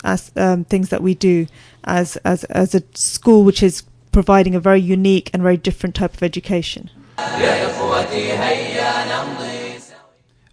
as things that we do as a school which is providing a very unique and very different type of education.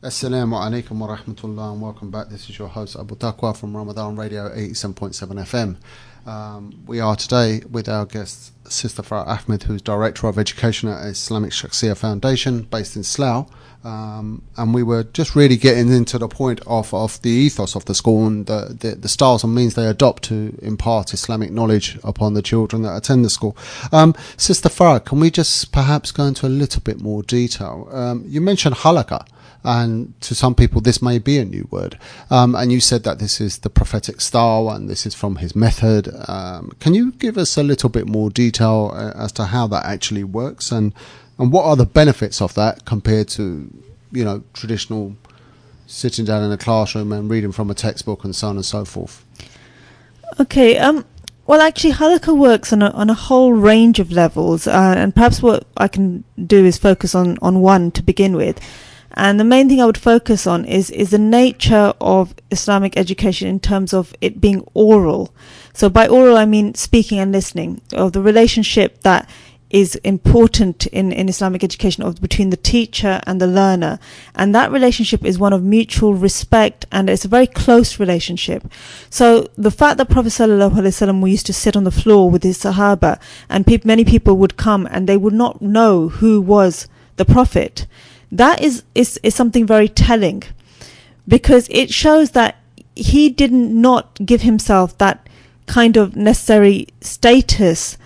Assalamu alaikum wa rahmatullah, and welcome back. This is your host Abu Taqwa from Ramadan Radio 87.7 FM. We are today with our guest Sister Farah Ahmed, who's Director of Education at Islamic Shakhsiyah Foundation based in Slough. And we were just really getting into the point of the ethos of the school and the styles and means they adopt to impart Islamic knowledge upon the children that attend the school. Sister Farah, can we just perhaps go into a little bit more detail? You mentioned halakha, and to some people this may be a new word, and you said that this is the prophetic style and this is from his method. Can you give us a little bit more detail as to how that actually works, and what are the benefits of that compared to, traditional sitting down in a classroom and reading from a textbook and so on and so forth? Okay, well, actually, halakha works on a whole range of levels, and perhaps what I can do is focus on one to begin with. And the main thing I would focus on is the nature of Islamic education in terms of it being oral. So by oral, I mean speaking and listening, of the relationship that is important in Islamic education between the teacher and the learner. And that relationship is one of mutual respect, and it's a very close relationship. So the fact that Prophet ﷺ used to sit on the floor with his Sahaba, and many people would come and they would not know who was the Prophet, that is something very telling, because it shows that he did not give himself that kind of necessary status,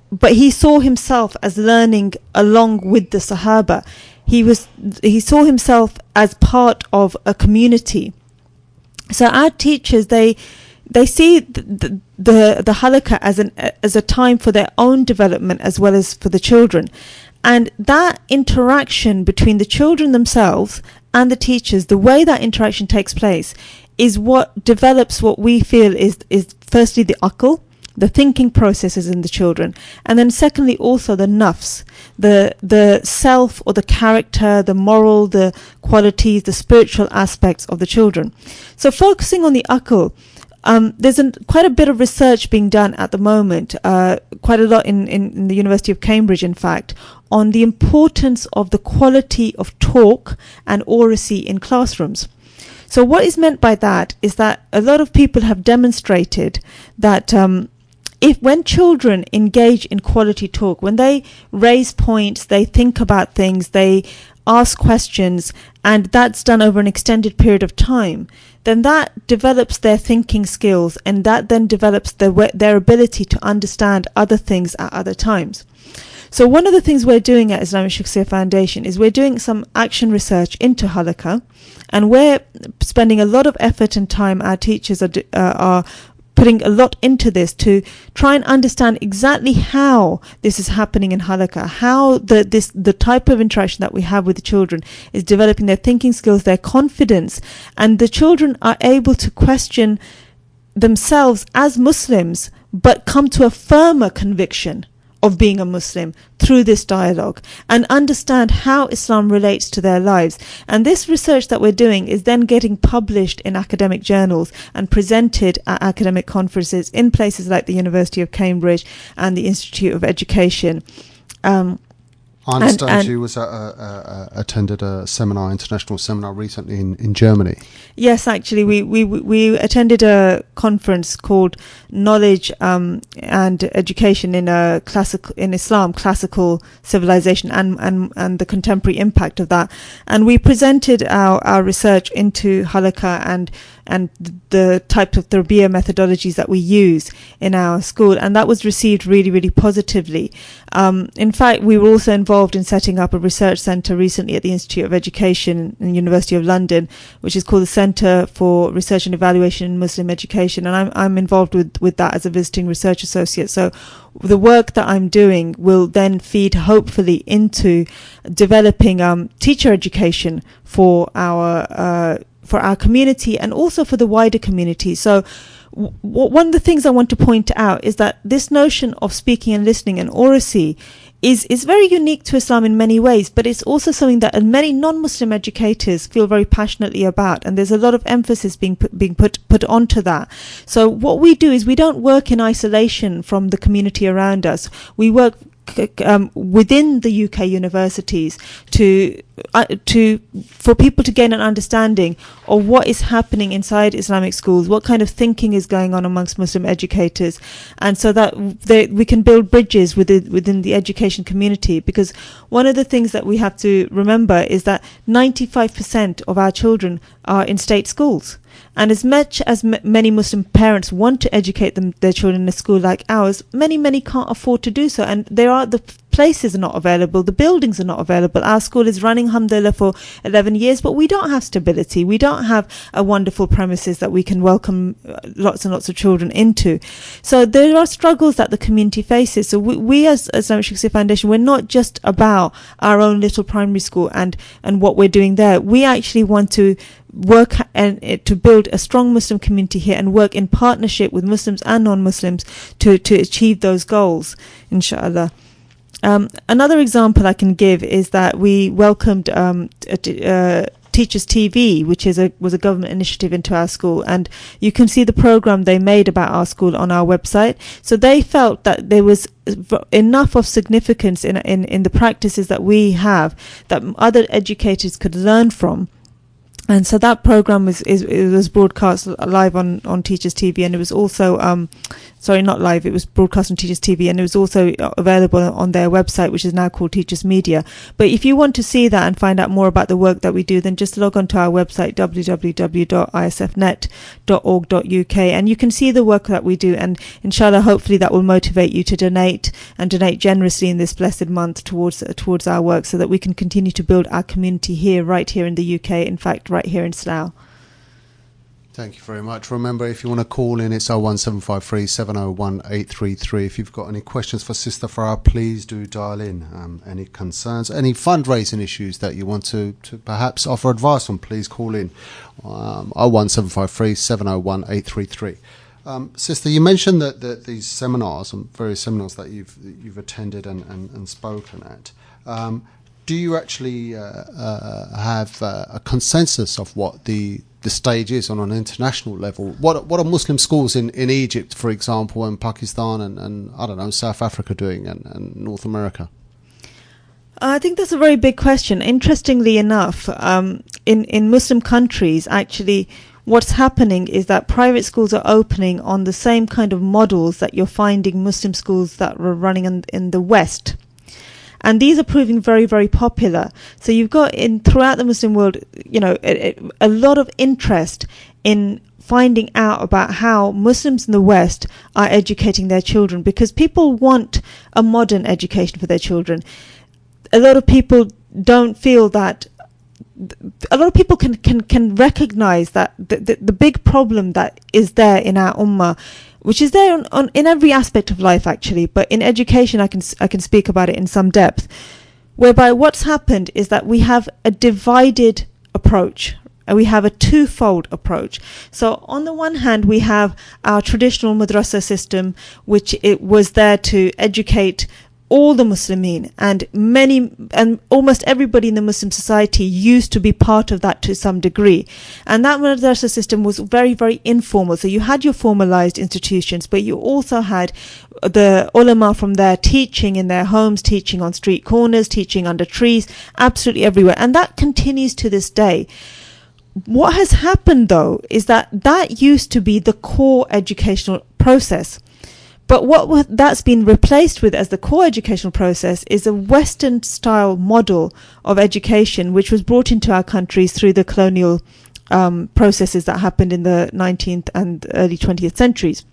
but he saw himself as learning along with the Sahaba. He saw himself as part of a community. So our teachers, they see the halakha as a time for their own development as well as for the children. And that interaction between the children themselves and the teachers, the way that interaction takes place, is what develops what we feel is firstly the aql, the thinking processes in the children, and then secondly also the nafs, the self or the character, the moral, the qualities, the spiritual aspects of the children. So focusing on the aql, there's quite a bit of research being done at the moment, quite a lot in the University of Cambridge, in fact, on the importance of the quality of talk and oracy in classrooms. So what is meant by that is that a lot of people have demonstrated that when children engage in quality talk, when they raise points, they think about things, they ask questions, and that's done over an extended period of time, then that develops their thinking skills, and that then develops their ability to understand other things at other times. So one of the things we're doing at Islamic Shakhsiyah Foundation is we're doing some action research into halakha, and we're spending a lot of effort and time. Our teachers are putting a lot into this to try and understand exactly how this is happening in halakha, how the type of interaction that we have with the children is developing their thinking skills, their confidence, and the children are able to question themselves as Muslims, but come to a firmer conviction of being a Muslim through this dialogue and understand how Islam relates to their lives. And this research that we're doing is then getting published in academic journals and presented at academic conferences in places like the University of Cambridge and the Institute of Education. I understand you attended a international seminar recently in Germany. Yes, actually, we attended a conference called Knowledge and Education in Islam, Classical Civilization and the Contemporary Impact of that. And we presented our research into halakha and the types of tarbiyah methodologies that we use in our school, and that was received really, really positively. In fact, we were also involved in setting up a research centre recently at the Institute of Education in the University of London, which is called the Centre for Research and Evaluation in Muslim Education, and I'm involved with that as a visiting research associate. So the work that I'm doing will then feed hopefully into developing teacher education for our community and also for the wider community. So one of the things I want to point out is that this notion of speaking and listening and oracy is very unique to Islam in many ways, but it's also something that many non-Muslim educators feel very passionately about, and there's a lot of emphasis being put onto that. So what we do is we don't work in isolation from the community around us. We work within the UK universities for people to gain an understanding of what is happening inside Islamic schools, what kind of thinking is going on amongst Muslim educators, and so that we can build bridges within the education community. Because one of the things that we have to remember is that 95% of our children are in state schools. And as much as many Muslim parents want to educate their children in a school like ours, many can't afford to do so. And the places are not available, the buildings are not available. Our school is running, alhamdulillah, for 11 years, but we don't have stability. We don't have a wonderful premises that we can welcome lots and lots of children into. So there are struggles that the community faces. So we as Islamic Shakhsiyah Foundation, we're not just about our own little primary school and what we're doing there. We actually want to work and to build a strong Muslim community here and work in partnership with Muslims and non-Muslims to achieve those goals, inshallah. Another example I can give is that we welcomed Teachers TV, which was a government initiative into our school, and you can see the program they made about our school on our website. So they felt that there was enough of significance in the practices that we have that other educators could learn from. And so that program was broadcast live on Teachers TV, and it was also not live, it was broadcast on Teachers TV, and it was also available on their website, which is now called Teachers Media. But if you want to see that and find out more about the work that we do, then just log on to our website, www.isfnet.org.uk, and you can see the work that we do, and inshallah, hopefully that will motivate you to donate generously in this blessed month towards our work, so that we can continue to build our community right here in the UK, in fact right here in Slough. Thank you very much. Remember, if you want to call in, it's 01753 701 833. If you've got any questions for Sister Farah, please do dial in. Any concerns, any fundraising issues that you want to perhaps offer advice on, please call in. 01753 701 833. Sister, you mentioned that these seminars and various seminars that you've attended and spoken at. Do you actually have a consensus of what the stage is on an international level? What are Muslim schools in Egypt, for example, and Pakistan and I don't know, South Africa doing, and North America? I think that's a very big question. Interestingly enough, in Muslim countries, actually, what's happening is that private schools are opening on the same kind of models that you're finding Muslim schools that were running in the West. And these are proving very, very popular. So you've got throughout the Muslim world, a lot of interest in finding out about how Muslims in the West are educating their children, because people want a modern education for their children. A lot of people don't feel that. A lot of people can recognize that the big problem that is there in our ummah, which is there in every aspect of life actually, but in education I can speak about it in some depth, whereby what's happened is that we have a divided approach, and we have a twofold approach. So on the one hand, we have our traditional madrasa system, which it was there to educate all the Muslimin, and almost everybody in the Muslim society used to be part of that to some degree. And that madrasa system was very, very informal. So you had your formalized institutions, but you also had the ulama from there teaching in their homes, teaching on street corners, teaching under trees, absolutely everywhere. And that continues to this day. What has happened though is that used to be the core educational process. But what that's been replaced with as the core educational process is a Western style model of education, which was brought into our countries through the colonial processes that happened in the 19th and early 20th centuries.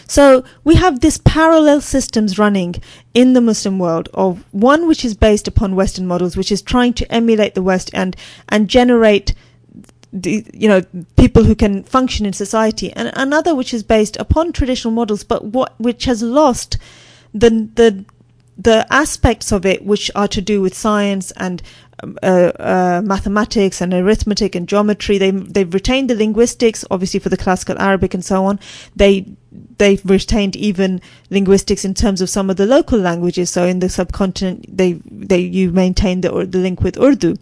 So we have this parallel systems running in the Muslim world, of one which is based upon Western models, which is trying to emulate the West and generate people who can function in society, and another which is based upon traditional models, but which has lost the aspects of it which are to do with science and mathematics and arithmetic and geometry. They've retained the linguistics, obviously, for the classical Arabic and so on. They've retained even linguistics in terms of some of the local languages. So in the subcontinent, you maintain the link with Urdu.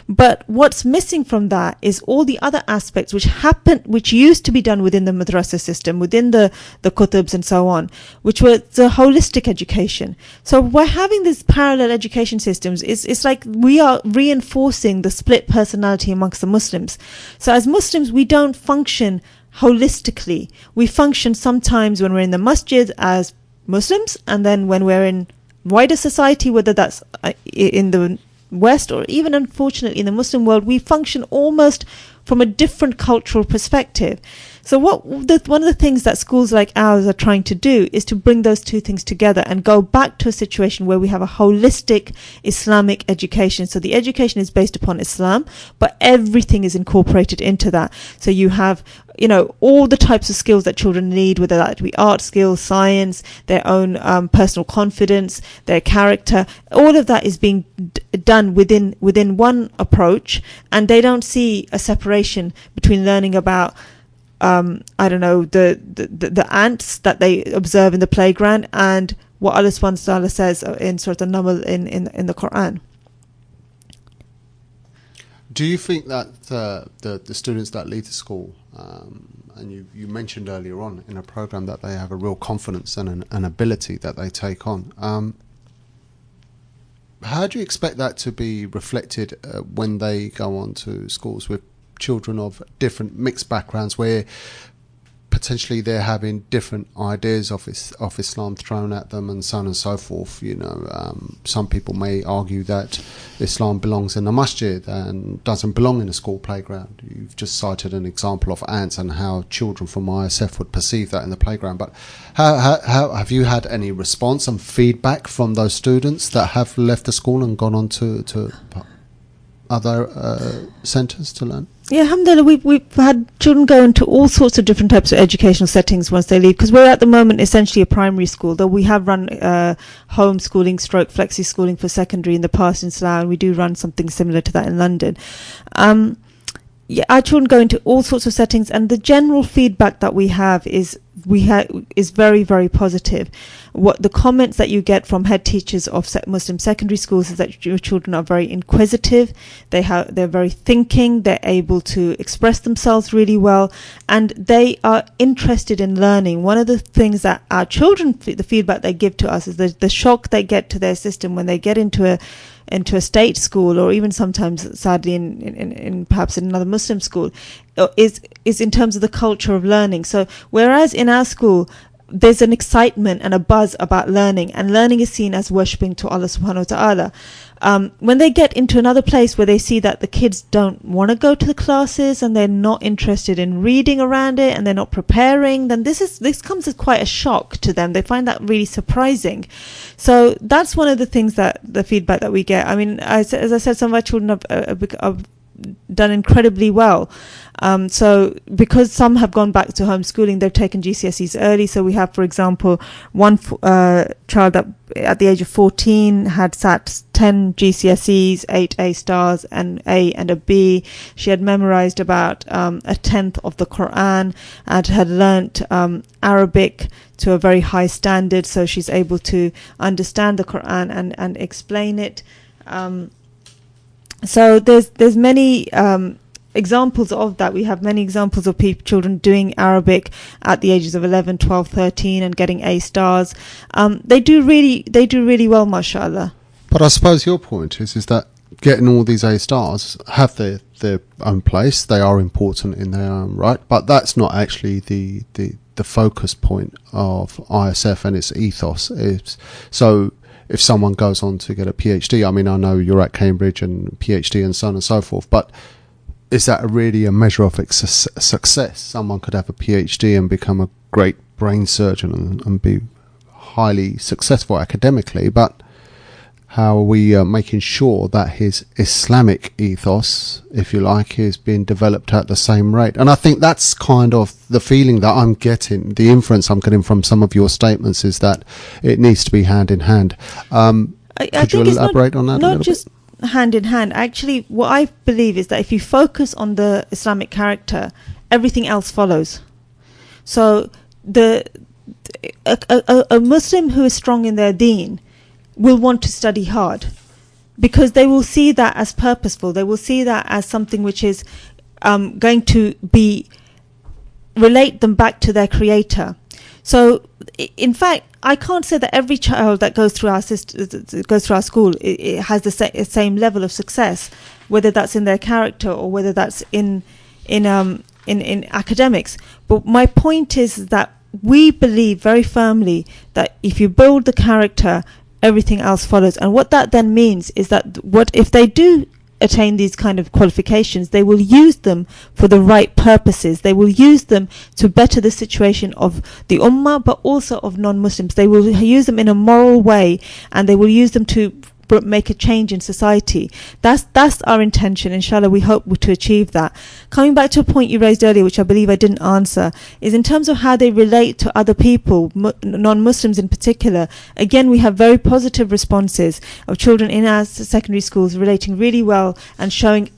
But what's missing from that is all the other aspects which used to be done within the madrasa system, within the kutubs and so on, which were the holistic education. So by having these parallel education systems, it's like we are reinforcing the split personality amongst the Muslims. So as Muslims, we don't function holistically. We function sometimes when we're in the masjid as Muslims, and then when we're in wider society, whether that's in the West or even unfortunately in the Muslim world, we function almost from a different cultural perspective. So one of the things that schools like ours are trying to do is to bring those two things together and go back to a situation where we have a holistic Islamic education. So the education is based upon Islam, but everything is incorporated into that. So you have, all the types of skills that children need, whether that be art skills, science, their own personal confidence, their character. All of that is being done within one approach, and they don't see a separation between learning about the ants that they observe in the playground and what Allah subhanahu wa ta'ala says in Surah An-Naml in the Quran. Do you think that the students that leave the school, and you mentioned earlier on in a program that they have a real confidence and an ability that they take on, how do you expect that to be reflected when they go on to schools with children of different mixed backgrounds, where potentially they're having different ideas of Islam thrown at them and so on and so forth? Some people may argue that Islam belongs in the masjid and doesn't belong in a school playground. You've just cited an example of ants and how children from ISF would perceive that in the playground. But how have you had any response and feedback from those students that have left the school and gone on to other centres to learn? Yeah, alhamdulillah, we've had children go into all sorts of different types of educational settings once they leave, because we're at the moment essentially a primary school, though we have run homeschooling / flexi schooling for secondary in the past in Slough, and we do run something similar to that in London. Our children go into all sorts of settings, and the general feedback that we have is very, very positive. What the comments that you get from head teachers of Muslim secondary schools is that your children are very inquisitive, they're very thinking, they're able to express themselves really well, and they are interested in learning. One of the things that our children, the feedback they give to us, is the shock they get to their system when they get into a state school, or even sometimes sadly in perhaps in another Muslim school, is in terms of the culture of learning. So whereas in our school there's an excitement and a buzz about learning, and learning is seen as worshipping to Allah subhanahu wa ta'ala, when they get into another place where they see that the kids don't want to go to the classes and they're not interested in reading around it and they're not preparing, then this comes as quite a shock to them. They find that really surprising. So that's one of the things that the feedback that we get. I mean, as I said, some of our children have done incredibly well. So because some have gone back to homeschooling, they've taken GCSEs early. So we have, for example, one child that at the age of 14 had sat 10 GCSEs, 8 A stars, an A and a B. She had memorized about a tenth of the Quran and had learnt Arabic to a very high standard. So she's able to understand the Quran and explain it. So there's many examples of that. We have many examples of children doing Arabic at the ages of 11, 12, 13 and getting A stars. They do really well, mashallah. But I suppose your point is that getting all these A stars have their own place. They are important in their own right, but that's not actually the focus point of ISF and its ethos. So if someone goes on to get a PhD, I mean, I know you're at Cambridge and PhD and so on and so forth, but is that really a measure of success? Someone could have a PhD and become a great brain surgeon and be highly successful academically, but how are we making sure that his Islamic ethos, if you like, is being developed at the same rate? And I think that's kind of the feeling that I'm getting, the inference I'm getting from some of your statements is that it needs to be hand in hand. Could you elaborate on that a little bit? hand in hand. Actually, what I believe is that if you focus on the Islamic character, everything else follows. So a Muslim who is strong in their deen will want to study hard, because they will see that as purposeful. They will see that as something which is going to relate them back to their creator. So in fact, I can't say that every child that goes through our school it has the same level of success, whether that's in their character or whether that's in academics. But my point is that we believe very firmly that if you build the character, everything else follows. And what that then means is that if they do attain these kind of qualifications, they will use them for the right purposes. They will use them to better the situation of the ummah, but also of non-Muslims. They will use them in a moral way, and they will use them to make a change in society. That's our intention. Inshallah, we hope to achieve that. Coming back to a point you raised earlier, which I believe I didn't answer, is in terms of how they relate to other people, non-Muslims in particular. Again, we have very positive responses of children in our secondary schools relating really well and showing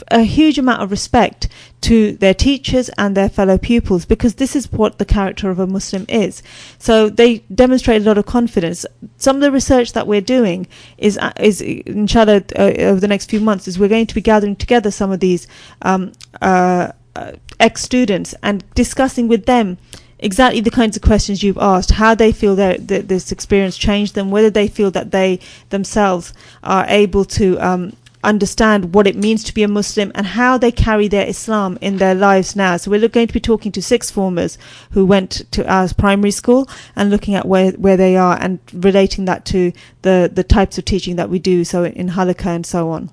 a huge amount of respect to their teachers and their fellow pupils, because this is what the character of a Muslim is. So they demonstrate a lot of confidence. Some of the research that we're doing is inshallah over the next few months, is we're going to be gathering together some of these ex-students and discussing with them exactly the kinds of questions you've asked, how they feel that this experience changed them, whether they feel that they themselves are able to understand what it means to be a Muslim, and how they carry their Islam in their lives now. So we're going to be talking to sixth formers who went to our primary school and looking at where they are and relating that to the types of teaching that we do, so in halakha and so on.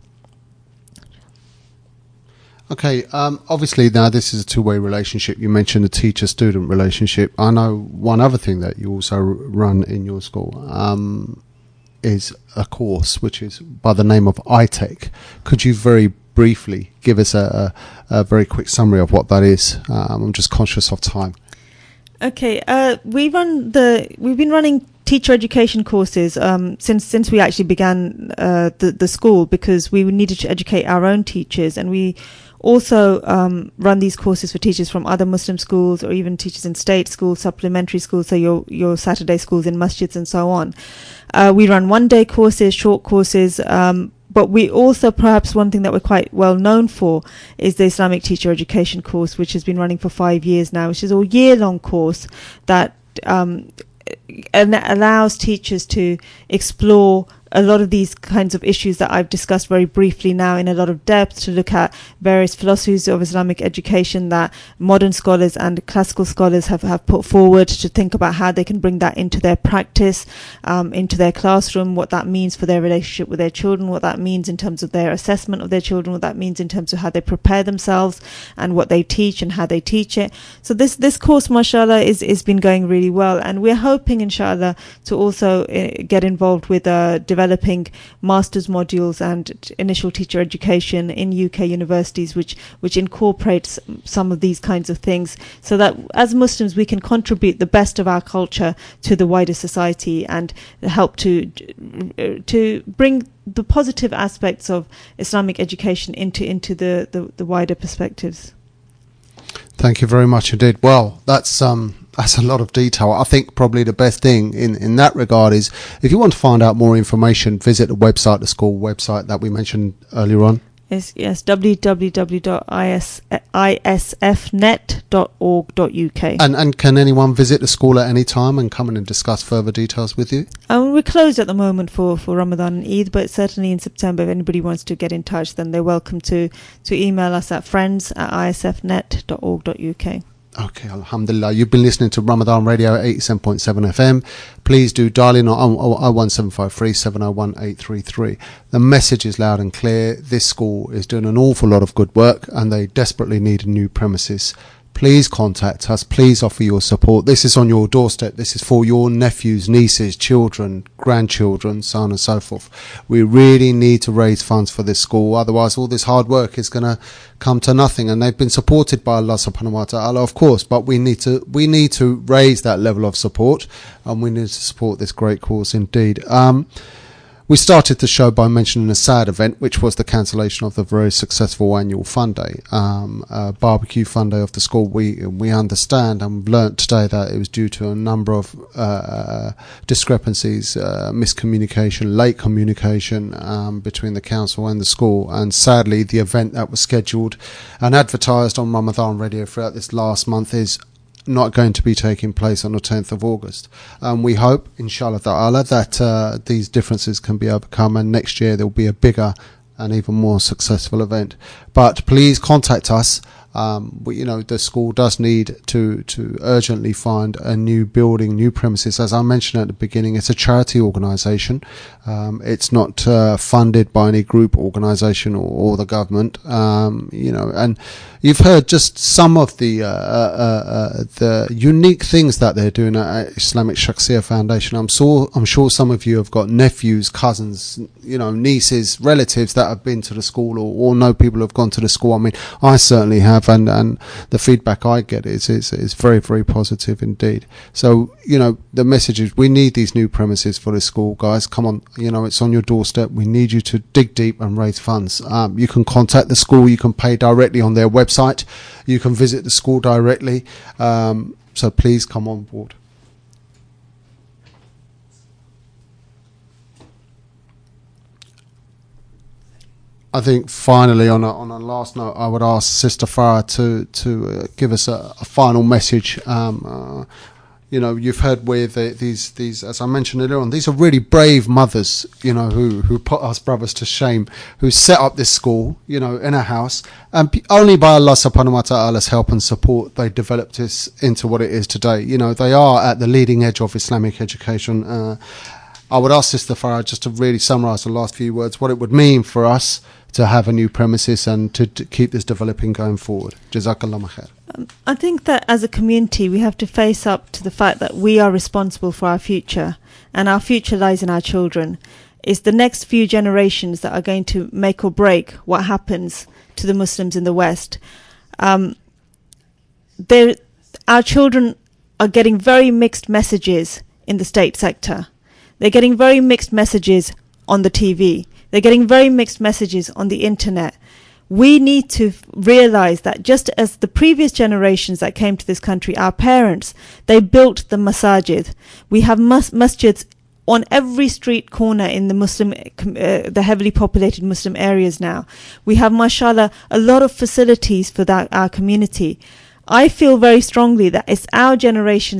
Okay, obviously now this is a two-way relationship. You mentioned the teacher-student relationship. I know one other thing that you also run in your school is a course which is by the name of iTech. Could you very briefly give us a very quick summary of what that is? I'm just conscious of time. Okay, we've been running teacher education courses since we actually began the school, because we needed to educate our own teachers, and we also run these courses for teachers from other Muslim schools, or even teachers in state schools, supplementary schools, so your Saturday schools in masjids and so on. We run one-day courses, short courses, but we also, perhaps one thing that we're quite well known for is the Islamic Teacher Education course, which has been running for 5 years now, which is a year-long course that allows teachers to explore a lot of these kinds of issues that I've discussed very briefly now in a lot of depth, to look at various philosophies of Islamic education that modern scholars and classical scholars have put forward, to think about how they can bring that into their practice, into their classroom, what that means for their relationship with their children, what that means in terms of their assessment of their children, what that means in terms of how they prepare themselves and what they teach and how they teach it. So this course, mashallah, is been going really well, and we're hoping, inshallah, to also get involved with developing master's modules and initial teacher education in UK universities, which incorporates some of these kinds of things, so that as Muslims we can contribute the best of our culture to the wider society and help to bring the positive aspects of Islamic education into the wider perspectives. Thank you very much indeed. Well, that's a lot of detail. I think probably the best thing in that regard is, if you want to find out more information, visit the website, the school website that we mentioned earlier on. Yes, www.isfnet.org.uk. And can anyone visit the school at any time and come in and discuss further details with you? We're closed at the moment for Ramadan and Eid, but certainly in September, if anybody wants to get in touch, then they're welcome to email us at friends@isfnet.org.uk. Okay, alhamdulillah. You've been listening to Ramadan Radio 87.7 FM. Please do dial in on 01753 701 833. The message is loud and clear. This school is doing an awful lot of good work and they desperately need new premises. Please contact us. Please offer your support. This is on your doorstep. This is for your nephews, nieces, children, grandchildren, so on and so forth. We really need to raise funds for this school. Otherwise, all this hard work is going to come to nothing. And they've been supported by Allah subhanahu wa ta'ala, of course, but we need to raise that level of support, and we need to support this great cause indeed. We started the show by mentioning a sad event, which was the cancellation of the very successful annual Fun Day, BBQ Fun Day of the school. We understand and learnt today that it was due to a number of discrepancies, miscommunication, late communication between the council and the school. And sadly, the event that was scheduled and advertised on Ramadan Radio throughout this last month is not going to be taking place on the 10th of August. We hope, inshallah ta'ala, that these differences can be overcome, and next year there will be a bigger and even more successful event. But please contact us. The school does need to urgently find a new building, new premises. As I mentioned at the beginning, it's a charity organisation. It's not funded by any group organisation or the government. And you've heard just some of the unique things that they're doing at Islamic Shakhsiyah Foundation. I'm sure some of you have got nephews, cousins, nieces, relatives that have been to the school or know people who have gone to the school. I mean, I certainly have, and the feedback I get is very, very positive indeed. So, the message is we need these new premises for the school, guys. Come on, it's on your doorstep. We need you to dig deep and raise funds. You can contact the school. You can pay directly on their website. You can visit the school directly. So please come on board. I think finally, on a last note, I would ask Sister Farah to give us a final message. You've heard with these, as I mentioned earlier on, these are really brave mothers, who put us brothers to shame, who set up this school, in a house, and only by Allah subhanahu wa ta'ala's help and support, they developed this into what it is today. They are at the leading edge of Islamic education. I would ask Sister Farah just to really summarise the last few words, what it would mean for us to have a new premises and to keep this developing going forward. Jazakallah khair. I think that as a community we have to face up to the fact that we are responsible for our future, and our future lies in our children. It's the next few generations that are going to make or break what happens to the Muslims in the West. Our children are getting very mixed messages in the state sector. They're getting very mixed messages on the TV. They're getting very mixed messages on the internet. We need to realize that just as the previous generations that came to this country, our parents, they built the masajid. We have masjids on every street corner in the heavily populated Muslim areas now. We have, mashallah, a lot of facilities for our community. I feel very strongly that it's our generation's